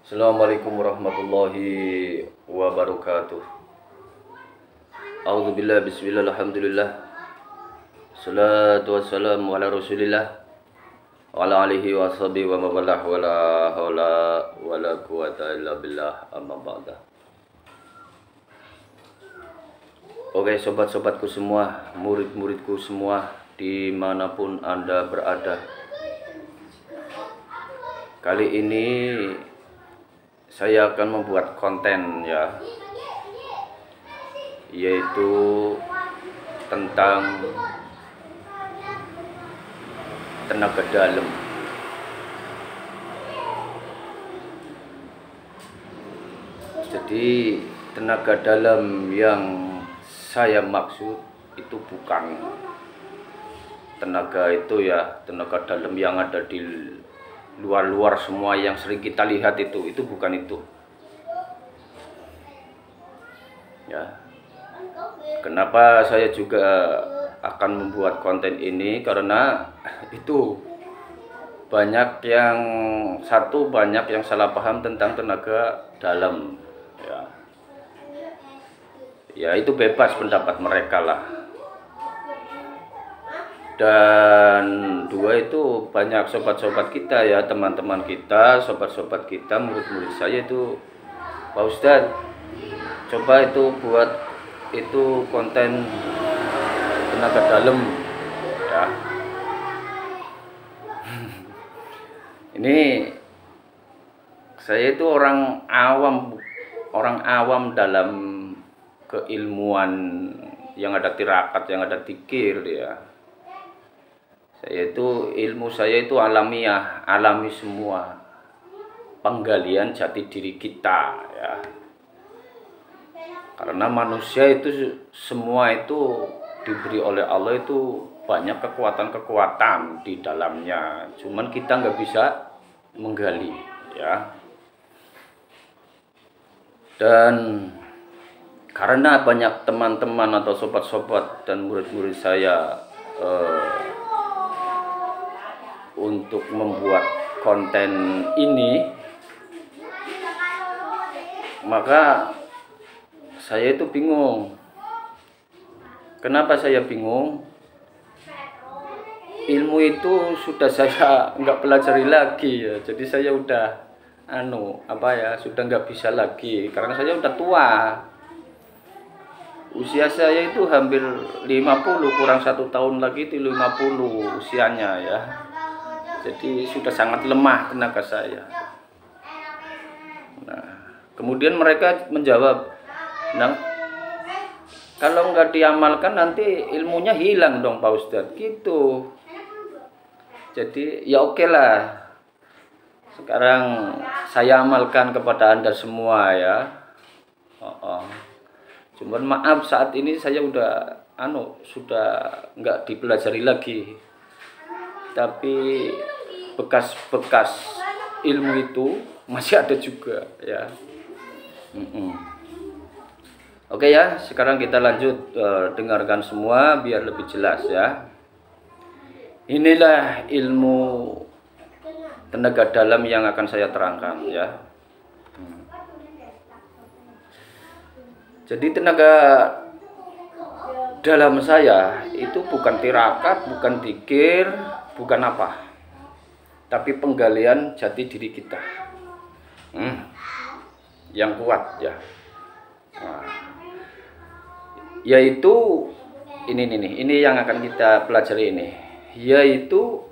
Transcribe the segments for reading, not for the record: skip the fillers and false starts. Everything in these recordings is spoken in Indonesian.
Assalamualaikum warahmatullahi wabarakatuh. A'udzubillah, bismillah, alhamdulillah. Salatu wassalamu ala rasulillah wa ala alihi wa sahbihi wa mawalah wa la hawla wa la quwata illa billah, amma ba'da. Oke, sobat-sobatku semua, murid-muridku semua, dimanapun Anda berada. Kali ini saya akan membuat konten ya, yaitu tentang tenaga dalam. Jadi tenaga dalam yang saya maksud itu bukan tenaga itu ya, tenaga dalam yang ada di luar-luar semua yang sering kita lihat itu bukan itu ya. Kenapa saya juga akan membuat konten ini, karena itu banyak yang salah paham tentang tenaga dalam ya itu bebas pendapat mereka lah. Dan dua, itu banyak sobat-sobat kita ya, teman-teman kita, sobat-sobat kita, murid-murid saya itu, Pak Ustadz, coba itu buat itu konten tenaga dalam ya. Ini saya itu orang awam dalam keilmuan yang ada tirakat, yang ada tikir ya. Ilmu saya itu alamiah, alami semua, penggalian jati diri kita ya. Karena manusia itu semua itu diberi oleh Allah itu banyak kekuatan-kekuatan di dalamnya, cuman kita nggak bisa menggali ya. Dan karena banyak teman-teman atau sobat-sobat dan murid-murid saya untuk membuat konten ini, maka saya itu bingung. Kenapa saya bingung? Ilmu itu sudah saya nggak pelajari lagi ya, jadi saya udah sudah nggak bisa lagi, karena saya udah tua. Usia saya itu hampir 50, kurang 1 tahun lagi itu 50 usianya ya. Jadi sudah sangat lemah tenaga saya. Nah, kemudian mereka menjawab, nah, kalau nggak diamalkan nanti ilmunya hilang dong Pak Ustadz, gitu. Jadi ya oke lah, sekarang saya amalkan kepada Anda semua ya. Cuman maaf, saat ini saya udah nggak dipelajari lagi, tapi bekas-bekas ilmu itu masih ada juga ya. Oke ya, sekarang kita lanjut, dengarkan semua biar lebih jelas ya. Inilah ilmu tenaga dalam yang akan saya terangkan ya. Jadi tenaga dalam saya itu bukan tirakat, bukan dzikir, bukan apa, tapi penggalian jati diri kita yang kuat ya. Nah, yaitu ini yang akan kita pelajari ini, yaitu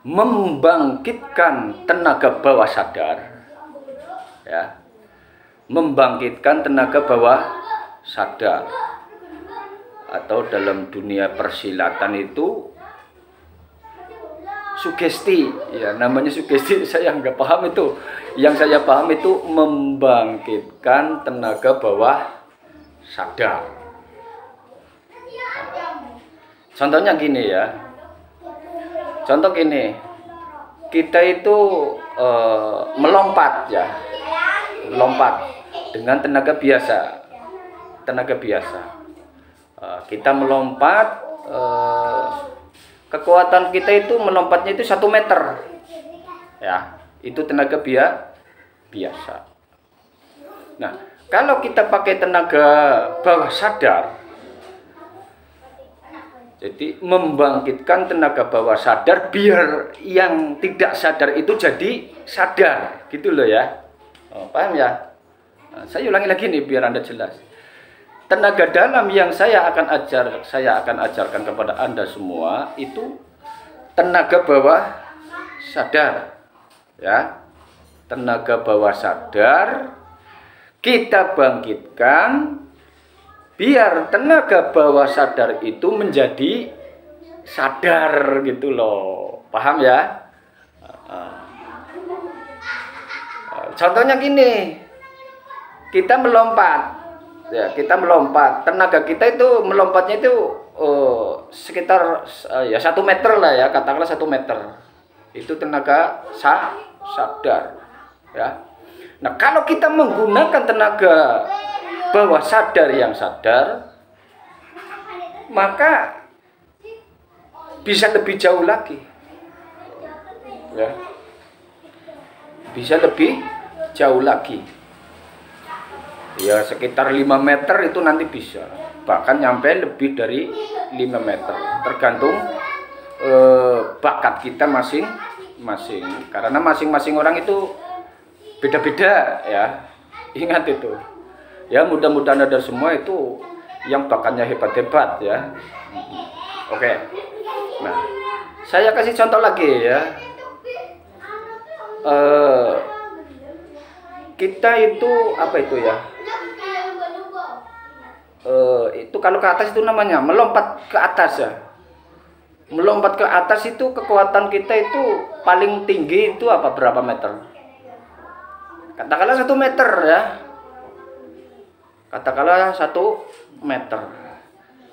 membangkitkan tenaga bawah sadar ya. Membangkitkan tenaga bawah sadar, atau dalam dunia persilatan itu sugesti ya, namanya sugesti. Saya nggak paham itu, yang saya paham itu membangkitkan tenaga bawah sadar. Contohnya gini ya, contoh gini, kita itu melompat ya, lompat dengan tenaga biasa. Kita melompat, kekuatan kita itu melompatnya itu 1 meter ya, itu tenaga biasa. Nah, kalau kita pakai tenaga bawah sadar, jadi membangkitkan tenaga bawah sadar biar yang tidak sadar itu jadi sadar, gitu loh ya. Paham ya? Nah, saya ulangi lagi nih biar Anda jelas. Tenaga dalam yang saya akan ajarkan kepada Anda semua itu tenaga bawah sadar, ya. Tenaga bawah sadar kita bangkitkan biar tenaga bawah sadar itu menjadi sadar, gitu loh. Paham ya? Contohnya gini, kita melompat, ya, kita melompat. Tenaga kita itu melompatnya itu sekitar ya 1 meter lah ya, katakanlah 1 meter. Itu tenaga sadar, ya. Nah, kalau kita menggunakan tenaga bawah sadar yang sadar, maka bisa lebih jauh lagi, ya. Bisa lebih jauh lagi, ya, sekitar 5 meter itu nanti bisa, bahkan nyampe lebih dari 5 meter, tergantung bakat kita masing-masing, karena masing-masing orang itu beda-beda, ya. Ingat itu, ya. Mudah-mudahan ada semua itu yang bakatnya hebat-hebat, ya. Oke. Nah, saya kasih contoh lagi, ya. Kita itu apa itu, ya? Itu kalau ke atas itu namanya melompat ke atas, ya. Melompat ke atas itu kekuatan kita itu paling tinggi itu apa, berapa meter? Katakanlah 1 meter, ya. Katakanlah 1 meter.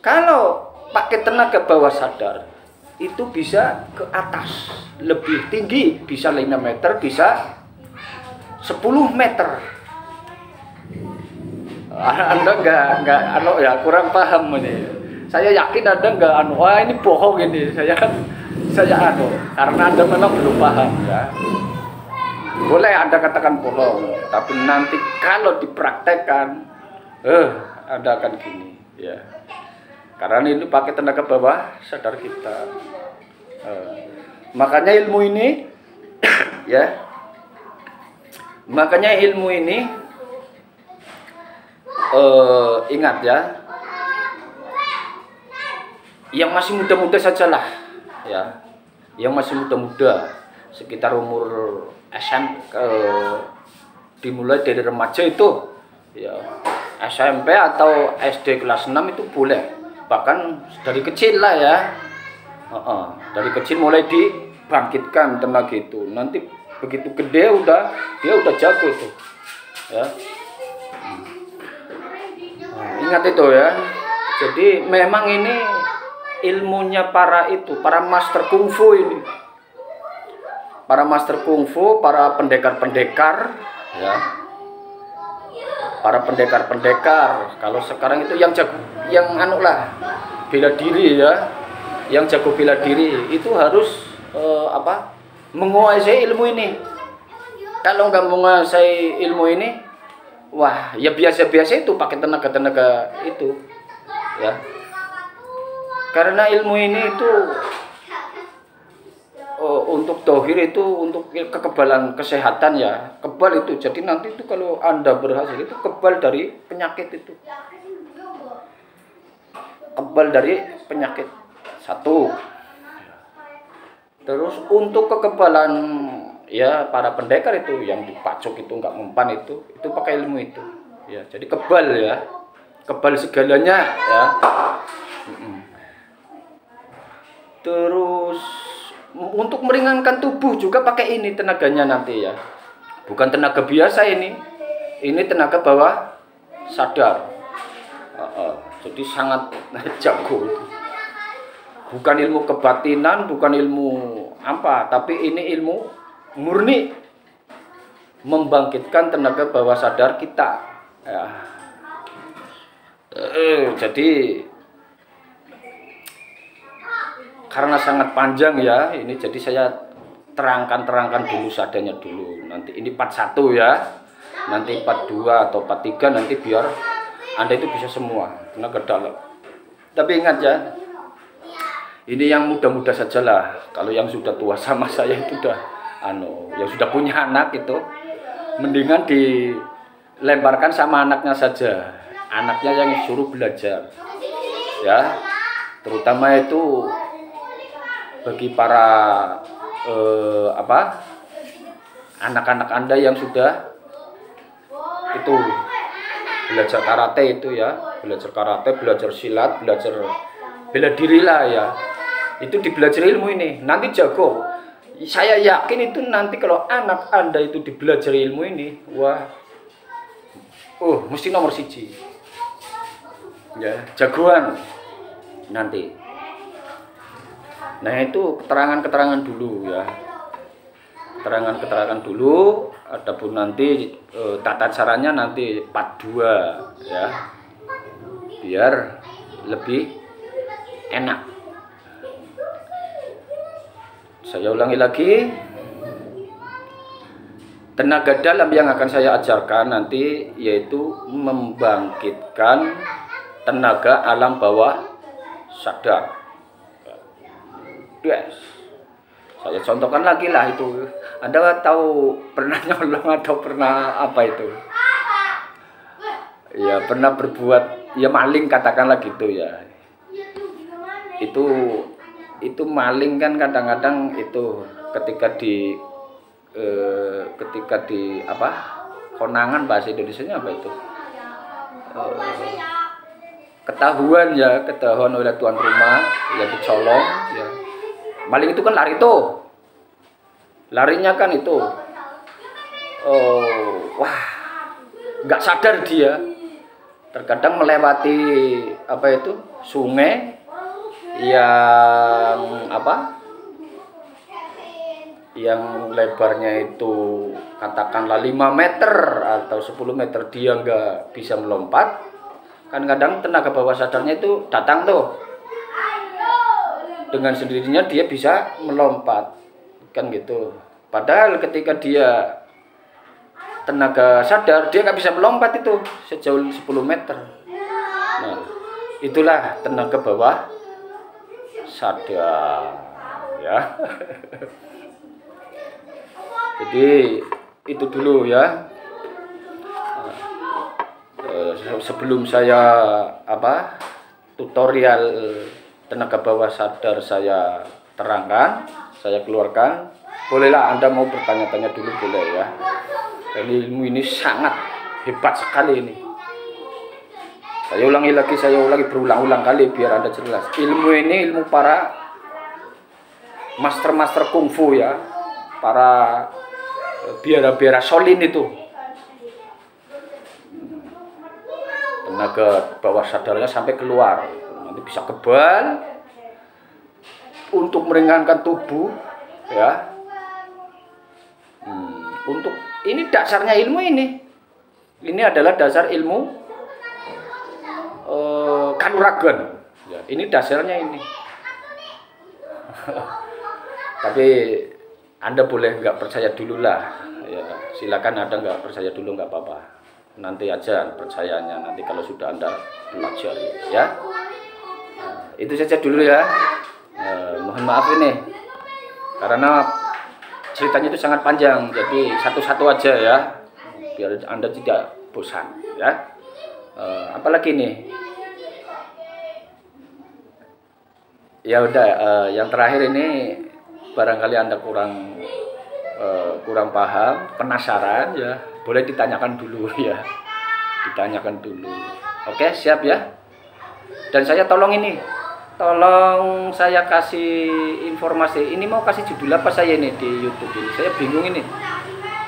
Kalau pakai tenaga bawah sadar itu bisa ke atas, lebih tinggi, bisa 5 meter, bisa 10 meter. Anda nggak ya, kurang paham ini. Saya yakin Anda nggak wah ini bohong ini. Saya karena Anda memang belum paham, ya. Boleh Anda katakan bohong, tapi nanti kalau dipraktekkan, Anda akan gini, ya. Karena ini pakai tenaga bawah sadar kita. Makanya ilmu ini, ya. Makanya ilmu ini, ingat ya, yang masih muda-muda sajalah, ya. Yang masih muda-muda, sekitar umur dimulai dari remaja itu, ya, SMP atau SD kelas 6 itu boleh, bahkan dari kecil lah, ya. Dari kecil mulai dibangkitkan tenaga itu, nanti begitu gede dia udah jago itu, ya. Ingat itu, ya. Jadi memang ini ilmunya para master kungfu ini. Para master kungfu, para pendekar-pendekar, ya. Para pendekar-pendekar. Kalau sekarang itu yang jago, yang bela diri, ya. Yang jago bela diri itu harus menguasai ilmu ini. Kalau nggak menguasai ilmu ini, wah, ya biasa-biasa itu pakai tenaga-tenaga itu, ya. Karena ilmu ini itu untuk dohir itu, untuk kekebalan kesehatan, ya, kebal itu. Jadi nanti itu kalau Anda berhasil itu kebal dari penyakit itu, kebal dari penyakit, satu. Terus untuk kekebalan, ya, para pendekar itu yang dipacuk itu nggak mempan itu pakai ilmu itu, ya. Jadi kebal, ya, kebal segalanya, ya. Terus untuk meringankan tubuh juga pakai ini tenaganya nanti, ya. Bukan tenaga biasa ini tenaga bawah sadar. Jadi sangat jago itu. Bukan ilmu kebatinan, bukan ilmu apa, tapi ini ilmu murni membangkitkan tenaga bawah sadar kita, ya. Jadi karena sangat panjang, ya, ini jadi saya terangkan dulu seadanya dulu. Nanti ini part 1 ya, nanti part 2 atau part 3 nanti biar Anda itu bisa semua tenaga dalam. Tapi ingat ya, ini yang muda-muda sajalah. Kalau yang sudah tua sama saya itu udah yang sudah punya anak itu mendingan dilemparkan sama anaknya saja. Anaknya yang suruh belajar. Ya, terutama itu bagi para anak-anak Anda yang sudah itu belajar karate itu ya, belajar karate, belajar silat, belajar bela diri lah ya. Itu dibelajar ilmu ini, nanti jago. Saya yakin itu nanti kalau anak Anda itu dibelajar ilmu ini, wah, mesti nomor 1. Ya, jagoan nanti. Nah, itu keterangan-keterangan dulu ya. Keterangan-keterangan dulu, adapun nanti tata caranya nanti part 2 ya. Biar lebih enak. Saya ulangi lagi. Tenaga dalam yang akan saya ajarkan nanti yaitu membangkitkan tenaga alam bawah sadar. Yes. Saya contohkan lagi lah itu. Anda tahu pernah nyolong atau pernah apa itu? Ya pernah berbuat ya maling katakanlah gitu ya. Itu maling kan kadang-kadang itu ketika di konangan bahasa Indonesianya apa itu? Ketahuan oleh tuan rumah yang dicolong ya. Maling itu kan lari tuh. Larinya kan itu. Wah. Enggak sadar dia. Terkadang melewati sungai yang lebarnya itu katakanlah 5 meter atau 10 meter, dia nggak bisa melompat. Kan kadang tenaga bawah sadarnya itu datang tuh, dengan sendirinya dia bisa melompat kan gitu. Padahal ketika dia tenaga sadar, dia nggak bisa melompat itu sejauh 10 meter. Nah, itulah tenaga bawah sadar ya. Jadi itu dulu ya. Sebelum saya tutorial tenaga bawah sadar saya terangkan, saya keluarkan, bolehlah Anda mau bertanya-tanya dulu boleh ya. Jadi ilmu ini sangat hebat sekali ini. Saya ulangi berulang-ulang kali biar Anda jelas. Ilmu ini ilmu para master-master kungfu ya, para biara-biara Shaolin itu. Tenaga bawah sadarnya sampai keluar, nanti bisa kebal untuk meringankan tubuh ya. Untuk ini dasarnya ilmu ini adalah dasar ilmu kanuragan ya, ini dasarnya ini. Tapi Anda boleh nggak percaya dulu lah ya, silakan. Anda nggak percaya dulu nggak apa-apa, nanti aja percayanya nanti kalau sudah Anda belajar ya. Itu saja dulu ya. Mohon maaf ini karena ceritanya itu sangat panjang, jadi satu-satu aja ya biar Anda tidak bosan ya. Apalagi nih ya udah, yang terakhir ini barangkali Anda kurang paham, penasaran ya, boleh ditanyakan dulu ya, ditanyakan dulu. Oke, siap ya. Dan saya tolong saya kasih informasi ini, mau kasih judul apa saya ini di YouTube ini, saya bingung ini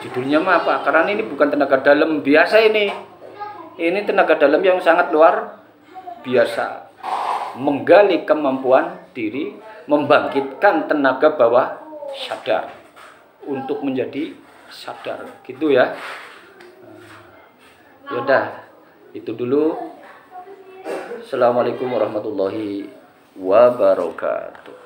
judulnya mah apa, karena ini bukan tenaga dalam biasa ini tenaga dalam yang sangat luar biasa, menggali kemampuan diri, membangkitkan tenaga bawah sadar untuk menjadi sadar gitu ya. Yaudah, itu dulu. Assalamualaikum warahmatullahi wabarakatuh.